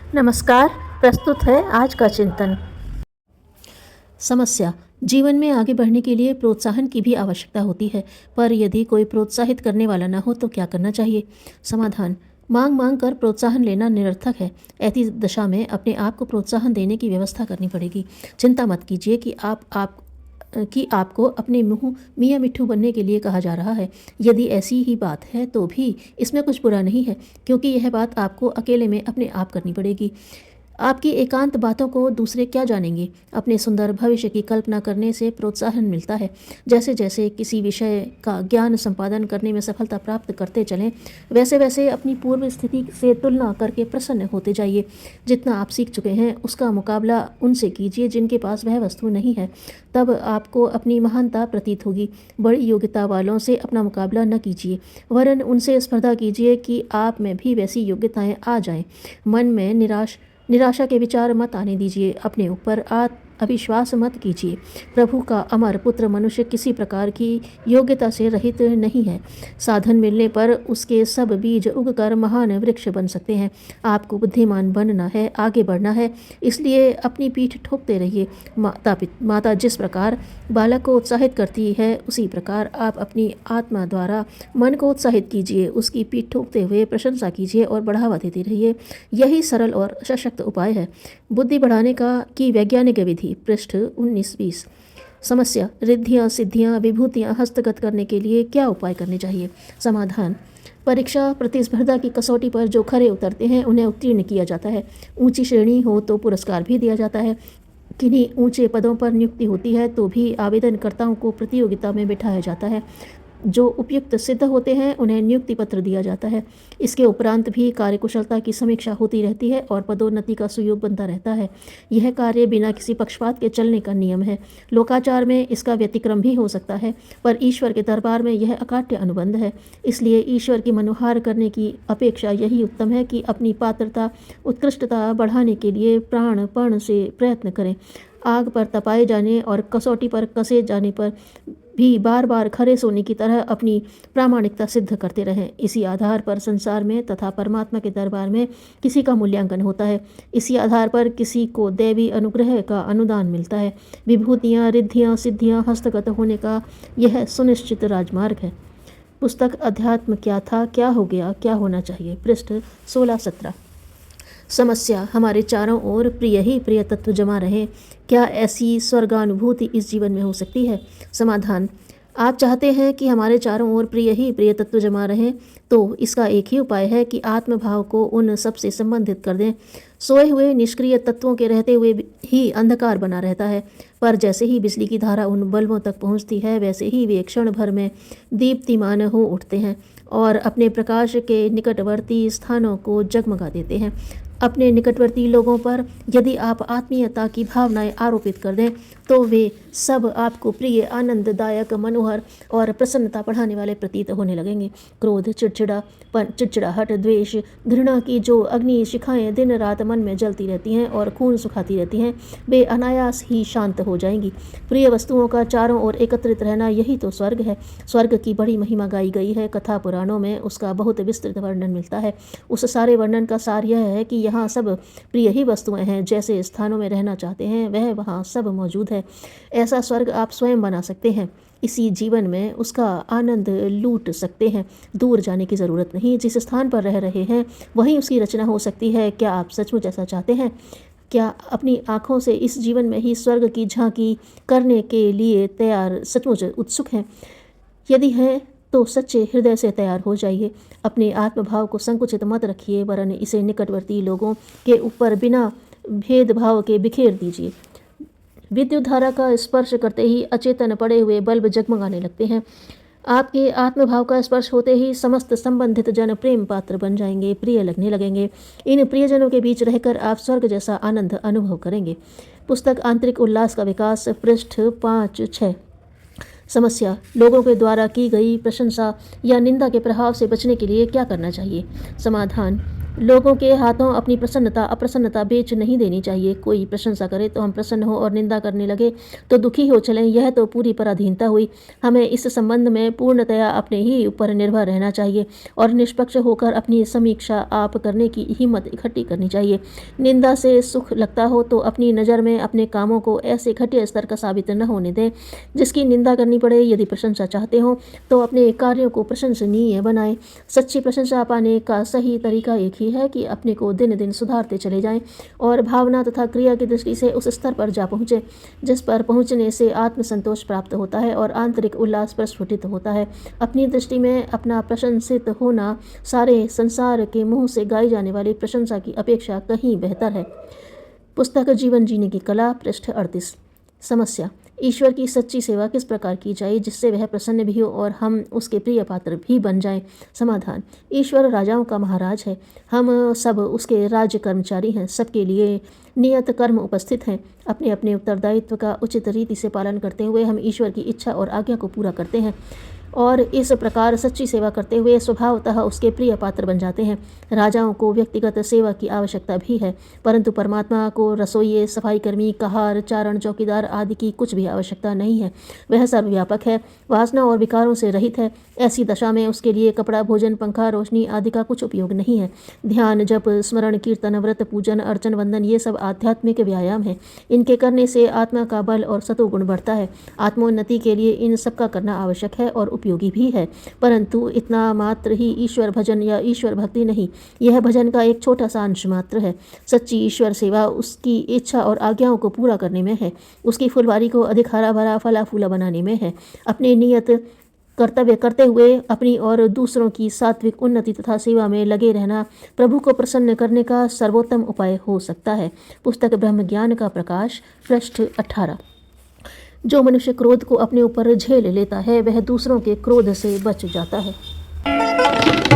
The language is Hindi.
नमस्कार। प्रस्तुत है आज का चिंतन। समस्या। जीवन में आगे बढ़ने के लिए प्रोत्साहन की भी आवश्यकता होती है, पर यदि कोई प्रोत्साहित करने वाला न हो तो क्या करना चाहिए? समाधान। मांग मांग कर प्रोत्साहन लेना निरर्थक है। ऐसी दशा में अपने आप को प्रोत्साहन देने की व्यवस्था करनी पड़ेगी। चिंता मत कीजिए कि आपको अपने मुँह मियाँ मिट्ठू बनने के लिए कहा जा रहा है। यदि ऐसी ही बात है तो भी इसमें कुछ बुरा नहीं है, क्योंकि यह बात आपको अकेले में अपने आप करनी पड़ेगी। आपकी एकांत बातों को दूसरे क्या जानेंगे? अपने सुंदर भविष्य की कल्पना करने से प्रोत्साहन मिलता है। जैसे जैसे किसी विषय का ज्ञान संपादन करने में सफलता प्राप्त करते चलें, वैसे वैसे अपनी पूर्व स्थिति से तुलना करके प्रसन्न होते जाइए। जितना आप सीख चुके हैं उसका मुकाबला उनसे कीजिए जिनके पास वह वस्तु नहीं है। तब आपको अपनी महानता प्रतीत होगी। बड़ी योग्यता वालों से अपना मुकाबला न कीजिए, वरन उनसे स्पर्धा कीजिए कि आप में भी वैसी योग्यताएं आ जाएं। मन में निराशा के विचार मत आने दीजिए। अपने ऊपर अविश्वास मत कीजिए। प्रभु का अमर पुत्र मनुष्य किसी प्रकार की योग्यता से रहित नहीं है। साधन मिलने पर उसके सब बीज उगकर महान वृक्ष बन सकते हैं। आपको बुद्धिमान बनना है, आगे बढ़ना है, इसलिए अपनी पीठ ठोकते रहिए। माता जिस प्रकार बालक को उत्साहित करती है, उसी प्रकार आप अपनी आत्मा द्वारा मन को उत्साहित कीजिए। उसकी पीठ ठोकते हुए प्रशंसा कीजिए और बढ़ावा देते रहिए। यही सरल और सशक्त उपाय है। बुद्धि बढ़ाने की वैज्ञानिक विधि, पृष्ठ 19-20। समस्या। रिद्धियाँ, सिद्धियाँ, विभूतियाँ हस्तगत करने के लिए क्या उपाय करने चाहिए? समाधान। परीक्षा प्रतिस्पर्धा की कसौटी पर जो खरे उतरते हैं उन्हें उत्तीर्ण किया जाता है। ऊंची श्रेणी हो तो पुरस्कार भी दिया जाता है। किन्हीं ऊंचे पदों पर नियुक्ति होती है तो भी आवेदनकर्ताओं को प्रतियोगिता में बिठाया जाता है। जो उपयुक्त सिद्ध होते हैं उन्हें नियुक्ति पत्र दिया जाता है। इसके उपरांत भी कार्यकुशलता की समीक्षा होती रहती है और पदोन्नति का सुयोग बनता रहता है। यह कार्य बिना किसी पक्षपात के चलने का नियम है। लोकाचार में इसका व्यतिक्रम भी हो सकता है, पर ईश्वर के दरबार में यह अकाट्य अनुबंध है। इसलिए ईश्वर की मनुहार करने की अपेक्षा यही उत्तम है कि अपनी पात्रता उत्कृष्टता बढ़ाने के लिए प्राणपण से प्रयत्न करें। आग पर तपाए जाने और कसौटी पर कसे जाने पर भी बार बार खरे सोने की तरह अपनी प्रामाणिकता सिद्ध करते रहें। इसी आधार पर संसार में तथा परमात्मा के दरबार में किसी का मूल्यांकन होता है। इसी आधार पर किसी को दैवी अनुग्रह का अनुदान मिलता है। विभूतियाँ, रिद्धियाँ, सिद्धियाँ हस्तगत होने का यह सुनिश्चित राजमार्ग है। पुस्तक अध्यात्म क्या था, क्या हो गया, क्या होना चाहिए, पृष्ठ 16-17। समस्या। हमारे चारों ओर प्रिय ही प्रिय तत्व जमा रहे। क्या ऐसी स्वर्गानुभूति इस जीवन में हो सकती है? समाधान। आप चाहते हैं कि हमारे चारों ओर प्रिय ही प्रिय तत्व जमा रहें, तो इसका एक ही उपाय है कि आत्मभाव को उन सब से संबंधित कर दें। सोए हुए निष्क्रिय तत्वों के रहते हुए ही अंधकार बना रहता है, पर जैसे ही बिजली की धारा उन बल्बों तक पहुंचती है, वैसे ही वे क्षण भर में दीप्तिमान हो उठते हैं और अपने प्रकाश के निकटवर्ती स्थानों को जगमगा देते हैं। अपने निकटवर्ती लोगों पर यदि आप आत्मीयता की भावनाएं आरोपित कर दें तो वे सब आपको प्रिय, आनंददायक, मनोहर और प्रसन्नता बढ़ाने वाले प्रतीत होने लगेंगे। क्रोध, चिड़चिड़ाहट, द्वेष, घृणा की जो अग्नि शिखाएं दिन रात मन में जलती रहती हैं और खून सुखाती रहती हैं, वे अनायास ही शांत हो जाएंगी। प्रिय वस्तुओं का चारों ओर एकत्रित रहना यही तो स्वर्ग है। स्वर्ग की बड़ी महिमा गाई गई है। कथा पुराणों में उसका बहुत विस्तृत वर्णन मिलता है। उस सारे वर्णन का सार यह है कि यहाँ सब प्रिय ही वस्तुएं हैं। जैसे स्थानों में रहना चाहते हैं वह वहाँ सब मौजूद है। ऐसा स्वर्ग आप स्वयं बना सकते हैं। इसी जीवन में उसका आनंद लूट सकते हैं। दूर जाने की ज़रूरत नहीं। जिस स्थान पर रह रहे हैं वहीं उसकी रचना हो सकती है। क्या आप सचमुच ऐसा चाहते हैं? क्या अपनी आँखों से इस जीवन में ही स्वर्ग की झांकी करने के लिए सचमुच उत्सुक हैं? यदि हैं तो सच्चे हृदय से तैयार हो जाइए। अपने आत्मभाव को संकुचित मत रखिए, वरन इसे निकटवर्ती लोगों के ऊपर बिना भेदभाव के बिखेर दीजिए। विद्युत धारा का स्पर्श करते ही अचेतन पड़े हुए बल्ब जगमगाने लगते हैं। आपके आत्मभाव का स्पर्श होते ही समस्त संबंधित जन प्रेम पात्र बन जाएंगे, प्रिय लगने लगेंगे। इन प्रियजनों के बीच रहकर आप स्वर्ग जैसा आनंद अनुभव करेंगे। पुस्तक आंतरिक उल्लास का विकास, पृष्ठ 5-6। समस्या। लोगों के द्वारा की गई प्रशंसा या निंदा के प्रभाव से बचने के लिए क्या करना चाहिए? समाधान। लोगों के हाथों अपनी प्रसन्नता अप्रसन्नता बेच नहीं देनी चाहिए। कोई प्रशंसा करे तो हम प्रसन्न हो और निंदा करने लगे तो दुखी हो चलें, यह तो पूरी पराधीनता हुई। हमें इस संबंध में पूर्णतया अपने ही ऊपर निर्भर रहना चाहिए और निष्पक्ष होकर अपनी समीक्षा आप करने की हिम्मत इकट्ठी करनी चाहिए। निंदा से सुख लगता हो तो अपनी नज़र में अपने कामों को ऐसे घटिया स्तर का साबित न होने दें जिसकी निंदा करनी पड़े। यदि प्रशंसा चाहते हो तो अपने कार्यों को प्रशंसनीय बनाएं। सच्ची प्रशंसा पाने का सही तरीका एक ही है कि अपने को दिन दिन सुधारते चले जाएं और भावना तथा क्रिया की दृष्टि से उस स्तर पर जा पहुँचें जिस पर पहुँचने से आत्मसंतोष प्राप्त होता है और आंतरिक उल्लास प्रस्फुटित होता है। अपनी दृष्टि में अपना प्रशंसित होना सारे संसार के मुंह से गाई जाने वाली प्रशंसा की अपेक्षा कहीं बेहतर है। पुस्तक जीवन जीने की कला, पृष्ठ 38। समस्या: ईश्वर की सच्ची सेवा किस प्रकार की जाए जिससे वह प्रसन्न भी हो और हम उसके प्रिय पात्र भी बन जाएं? समाधान: ईश्वर राजाओं का महाराज है। हम सब उसके राज्य कर्मचारी हैं। सबके लिए नियत कर्म उपस्थित हैं। अपने अपने उत्तरदायित्व का उचित रीति से पालन करते हुए हम ईश्वर की इच्छा और आज्ञा को पूरा करते हैं और इस प्रकार सच्ची सेवा करते हुए स्वभावतः उसके प्रिय पात्र बन जाते हैं। राजाओं को व्यक्तिगत सेवा की आवश्यकता भी है, परंतु परमात्मा को रसोइये, सफाई कर्मी, कहार, चारण, चौकीदार आदि की कुछ भी आवश्यकता नहीं है। वह सर्वव्यापक है, वासना और विकारों से रहित है। ऐसी दशा में उसके लिए कपड़ा, भोजन, पंखा, रोशनी आदि का कुछ उपयोग नहीं है। ध्यान, जप, स्मरण, कीर्तन, व्रत, पूजन, अर्चन, वंदन ये सब आध्यात्मिक व्यायाम है। इनके करने से आत्मा का बल और सतोगुण बढ़ता है। आत्मोन्नति के लिए इन सब का करना आवश्यक है और उपयोगी भी है, परंतु इतना मात्र ही ईश्वर भजन या ईश्वर भक्ति नहीं। यह भजन का एक छोटा सा अंश मात्र है। सच्ची ईश्वर सेवा उसकी इच्छा और आज्ञाओं को पूरा करने में है, उसकी फुलवारी को अधिक हरा भरा फला फूला बनाने में है। अपने नियत कर्तव्य करते हुए अपनी और दूसरों की सात्विक उन्नति तथा सेवा में लगे रहना प्रभु को प्रसन्न करने का सर्वोत्तम उपाय हो सकता है। पुस्तक ब्रह्म ज्ञान का प्रकाश, पृष्ठ 18। जो मनुष्य क्रोध को अपने ऊपर झेल लेता है वह दूसरों के क्रोध से बच जाता है।